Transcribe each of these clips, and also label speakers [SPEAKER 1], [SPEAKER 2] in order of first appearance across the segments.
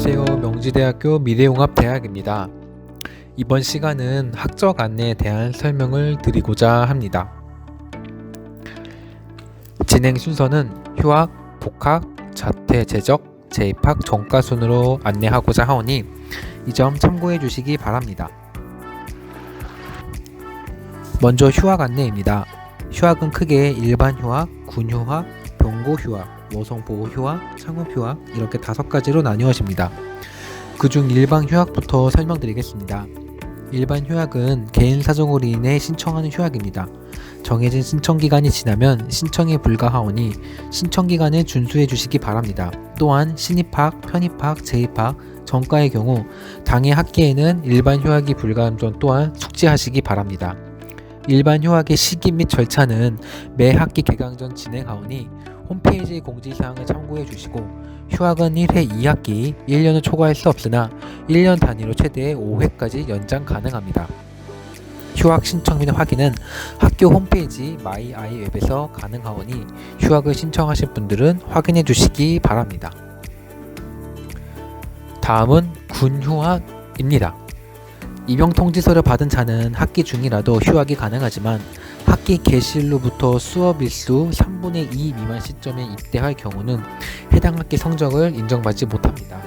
[SPEAKER 1] 안녕하세요. 명지대학교 미래융합대학입니다. 이번 시간은 학적 안내에 대한 설명을 드리고자 합니다. 진행 순서는 휴학, 복학, 자퇴, 재적, 재입학, 전과 순으로 안내하고자 하오니 이 점 참고해 주시기 바랍니다. 먼저 휴학 안내입니다. 휴학은 크게 일반 휴학, 군 휴학, 병고 휴학, 모성보호 휴학, 창업 휴학 이렇게 5가지로 나뉘어집니다. 그중 일반 휴학부터 설명드리겠습니다. 일반 휴학은 개인 사정으로 인해 신청하는 휴학입니다. 정해진 신청기간이 지나면 신청에 불과하오니 신청기간을 준수해 주시기 바랍니다. 또한 신입학, 편입학, 재입학, 전과의 경우 당해 학기에는 일반 휴학이 불가한 점 또한 숙지하시기 바랍니다. 일반 휴학의 시기 및 절차는 매 학기 개강 전 진행하오니 홈페이지 공지사항을 참고해 주시고 휴학은 1회 2학기 1년을 초과할 수 없으나 1년 단위로 최대 5회까지 연장 가능합니다. 휴학 신청 및 확인은 학교 홈페이지 마이아이 웹에서 가능하오니 휴학을 신청하실 분들은 확인해 주시기 바랍니다. 다음은 군휴학입니다. 입영 통지서를 받은 자는 학기 중이라도 휴학이 가능하지만 학기 개시일로부터 수업 일수 3분의 2 미만 시점에 입대할 경우는 해당 학기 성적을 인정받지 못합니다.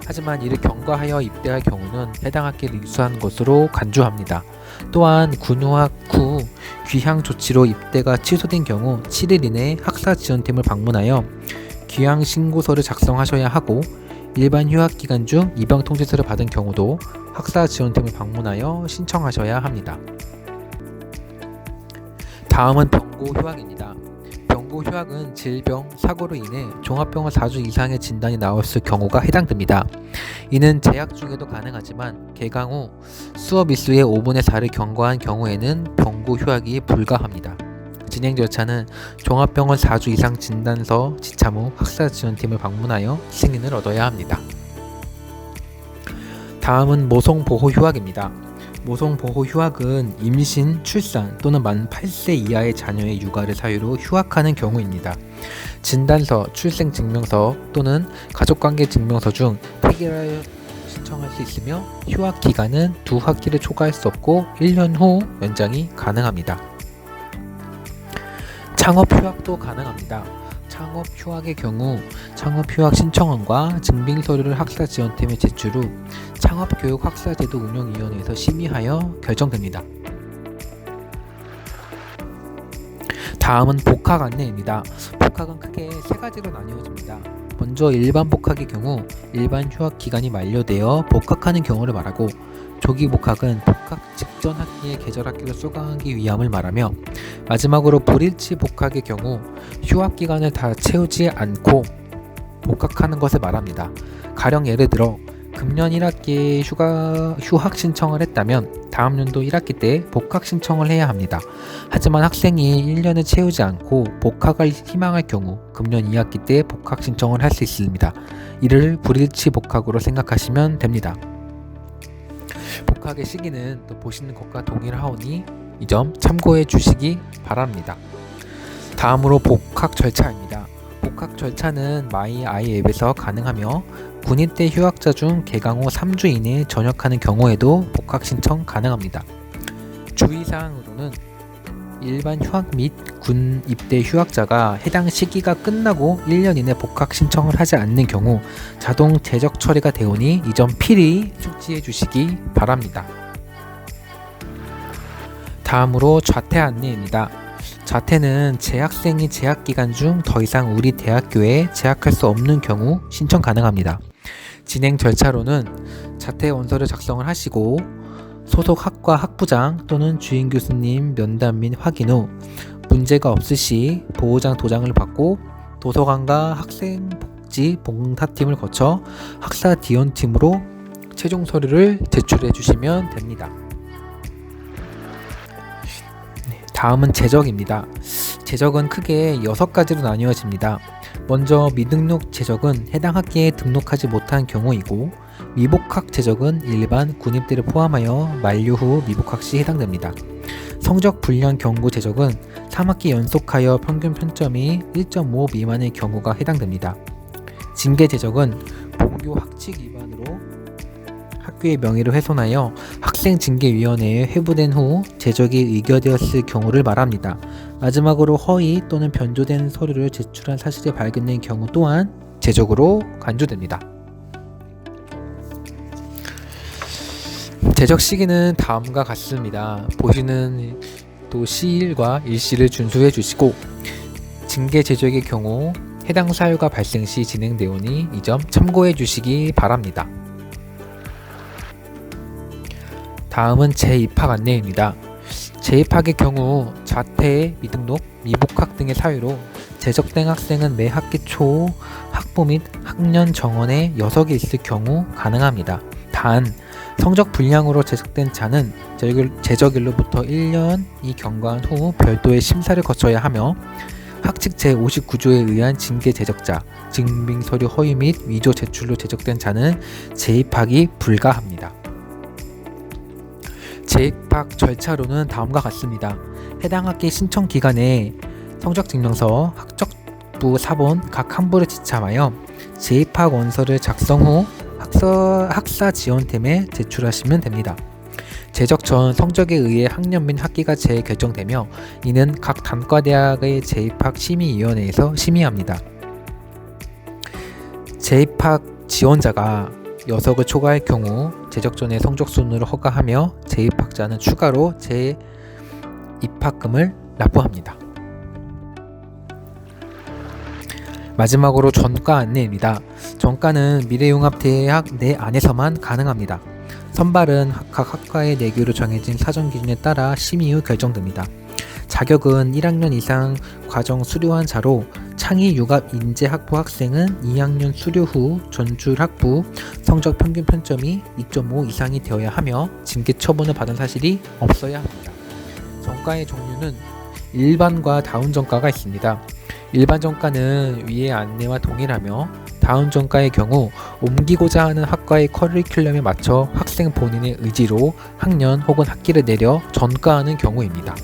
[SPEAKER 1] 하지만 이를 경과하여 입대할 경우는 해당 학기를 이수한 것으로 간주합니다. 또한 군휴학 후 귀향 조치로 입대가 취소된 경우 7일 이내 학사 지원팀을 방문하여 귀향 신고서를 작성하셔야 하고 일반 휴학 기간 중 입영 통지서를 받은 경우도 학사 지원팀을 방문하여 신청하셔야 합니다. 다음은 병고 휴학입니다. 병고 휴학은 질병, 사고로 인해 종합병원 4주 이상의 진단이 나왔을 경우가 해당됩니다. 이는 재학 중에도 가능하지만 개강 후 수업 일수의 5분의 4를 경과한 경우에는 병고 휴학이 불가합니다. 진행 절차는 종합병원 4주 이상 진단서 지참 후 학사 지원팀을 방문하여 승인을 얻어야 합니다. 다음은 모성보호 휴학입니다. 모성보호 휴학은 임신, 출산 또는 만 8세 이하의 자녀의 육아를 사유로 휴학하는 경우입니다. 진단서, 출생증명서 또는 가족관계 증명서 중 폐기하여 신청할 수 있으며 휴학 기간은 2학기를 초과할 수 없고 1년 후 연장이 가능합니다. 창업 휴학도 가능합니다. 창업 휴학의 경우 창업 휴학 신청안과 증빙 서류를 학사 지원팀에 제출 후 창업교육학사제도 운영위원회에서 심의하여 결정됩니다. 다음은 복학 안내입니다. 복학은 크게 3가지로 나뉘어집니다. 먼저 일반 복학의 경우 일반 휴학 기간이 만료되어 복학하는 경우를 말하고 조기 복학은 복학 직전 학기에 계절 학기를 수강하기 위함을 말하며 마지막으로 불일치 복학의 경우 휴학 기간을 다 채우지 않고 복학하는 것을 말합니다. 가령 예를 들어 금년 1학기에 휴학 신청을 했다면 다음 연도 1학기 때 복학 신청을 해야 합니다. 하지만 학생이 1년을 채우지 않고 복학을 희망할 경우 금년 2학기 때 복학 신청을 할 수 있습니다. 이를 불일치 복학으로 생각하시면 됩니다. 복학의 시기는 또 보시는 것과 동일하오니 이 점 참고해 주시기 바랍니다. 다음으로 복학 절차입니다. 복학 절차는 마이아이 앱에서 가능하며 군입대 휴학자 중 개강 후 3주 이내에 전역하는 경우에도 복학 신청 가능합니다. 주의사항으로는 일반 휴학 및 군 입대 휴학자가 해당 시기가 끝나고 1년 이내 복학 신청을 하지 않는 경우 자동 재적 처리가 되오니 이 점 필히 숙지해 주시기 바랍니다. 다음으로 자퇴 안내입니다. 자퇴는 재학생이 재학기간 중 더 이상 우리 대학교에 재학할 수 없는 경우 신청 가능합니다. 진행 절차로는 자퇴 원서를 작성을 하시고 소속 학과 학부장 또는 주임 교수님 면담 및 확인 후 문제가 없으시 보호장 도장을 받고 도서관과 학생복지 봉사팀을 거쳐 학사 지원팀으로 최종 서류를 제출해 주시면 됩니다. 다음은 재적입니다. 재적은 크게 6가지로 나뉘어집니다. 먼저 미등록 재적은 해당 학기에 등록하지 못한 경우이고 미복학 재적은 일반 군입대를 포함하여 만료 후 미복학 시 해당됩니다. 성적 불량 경고 재적은 3학기 연속하여 평균 평점이 1.5 미만의 경우가 해당됩니다. 징계 재적은 종교 학칙 위반으로 학교의 명예를 훼손하여 학생징계위원회에 회부된 후 제적이 의결되었을 경우를 말합니다. 마지막으로 허위 또는 변조된 서류를 제출한 사실이 발견된 경우 또한 제적으로 간주됩니다. 제적 시기는 다음과 같습니다. 보시는 또 시일과 일시를 준수해 주시고 징계 제적의 경우 해당 사유가 발생 시 진행되오니 이 점 참고해 주시기 바랍니다. 다음은 재입학 안내입니다. 재입학의 경우 자퇴, 미등록, 미복학 등의 사유로 제적된 학생은 매 학기 초 학부 및 학년 정원에 여석이 있을 경우 가능합니다. 단 성적 불량으로 제적된 자는 제적일로부터 1년이 경과한 후 별도의 심사를 거쳐야 하며 학칙 제59조에 의한 징계 제적자, 증빙서류 허위 및 위조 제출로 제적된 자는 재입학이 불가합니다. 재입학 절차로는 다음과 같습니다. 해당 학기 신청 기간에 성적증명서, 학적부 사본 각 한 부를 지참하여 재입학 원서를 작성 후 학사 지원팀에 제출하시면 됩니다. 제적 전 성적에 의해 학년 및 학기가 재결정되며 이는 각 단과대학의 재입학 심의위원회에서 심의합니다. 재입학 지원자가 여석을 초과할 경우 제적 전의 성적 순으로 허가하며 재입학자는 추가로 재입학금을 납부합니다. 마지막으로 전과 안내입니다. 전과는 미래융합대학 내 안에서만 가능합니다. 선발은 각 학과의 내규로 정해진 사전 기준에 따라 심의 후 결정됩니다. 자격은 1학년 이상 과정 수료한 자로 창의 융합 인재 학부 학생은 2학년 수료 후 전출 학부 성적 평균 편점이 2.5 이상이 되어야 하며 징계 처분을 받은 사실이 없어야 합니다. 전과의 종류는 일반과 다운 전과가 있습니다. 일반 전과는 위의 안내와 동일하며 다운 전과의 경우 옮기고자 하는 학과의 커리큘럼에 맞춰 학생 본인의 의지로 학년 혹은 학기를 내려 전과하는 경우입니다.